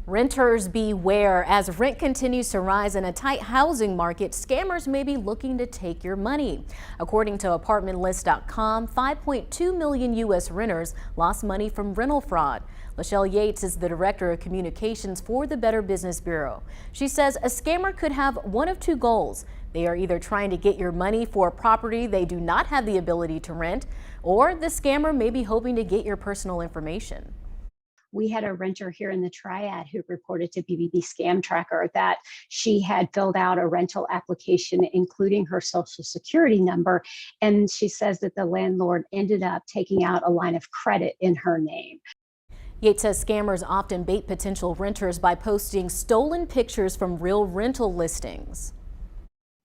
Renters beware. As rent continues to rise in a tight housing market, scammers may be looking to take your money. According to ApartmentList.com, 5.2 million U.S. renters lost money from rental fraud. Lachelle Yates is the Director of Communications for the Better Business Bureau. She says a scammer could have one of two goals. They are either trying to get your money for a property they do not have the ability to rent, or the scammer may be hoping to get your personal information. We had a renter here in the Triad who reported to BBB Scam Tracker that she had filled out a rental application, including her social security number. And she says that the landlord ended up taking out a line of credit in her name. Yates says scammers often bait potential renters by posting stolen pictures from real rental listings.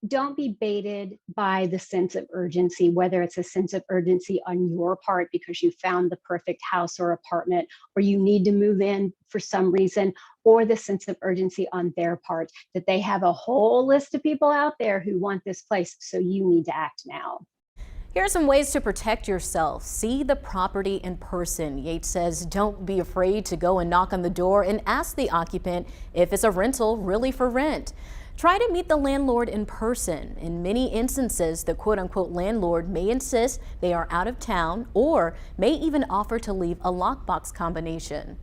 Don't be baited by the sense of urgency, whether it's a sense of urgency on your part because you found the perfect house or apartment, or you need to move in for some reason, or the sense of urgency on their part that they have a whole list of people out there who want this place, so you need to act now. Here are some ways to protect yourself. See the property in person. Yates says don't be afraid to go and knock on the door and ask the occupant if it's a rental really for rent. Try to meet the landlord in person. In many instances, the quote-unquote landlord may insist they are out of town or may even offer to leave a lockbox combination.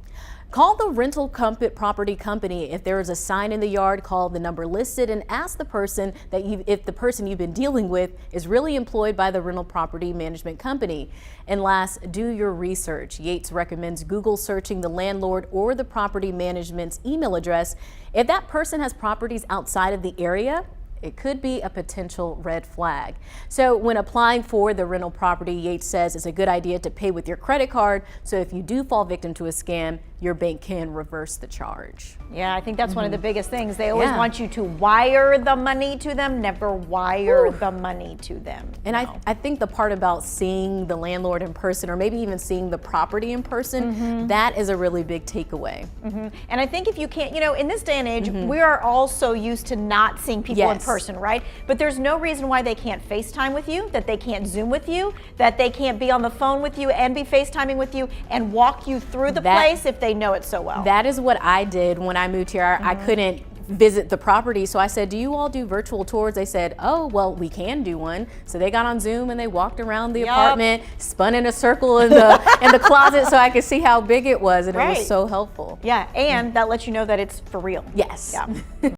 Call the rental property company. If there is a sign in the yard, call the number listed and ask the person if the person you've been dealing with is really employed by the rental property management company. And last, do your research. Yates recommends Google searching the landlord or the property management's email address. If that person has properties outside of the area, it could be a potential red flag. So when applying for the rental property, Yates says it's a good idea to pay with your credit card. So if you do fall victim to a scam, your bank can reverse the charge. Yeah, I think that's one of the biggest things. They always want you to wire the money to them, never wire the money to them. And I think the part about seeing the landlord in person, or maybe even seeing the property in person, that is a really big takeaway. And I think if you can't, you know, in this day and age, we are all so used to not seeing people in person, right? But there's no reason why they can't FaceTime with you, that they can't Zoom with you, that they can't be on the phone with you and be FaceTiming with you and walk you through the place if they know it so well. That is what I did when I moved here. I couldn't visit the property, so I said, do you all do virtual tours? They said, oh, well, we can do one. So they got on Zoom and they walked around the apartment, spun in a circle in the closet so I could see how big it was, and it was so helpful. Yeah, and that lets you know that it's for real. Yes. Yeah.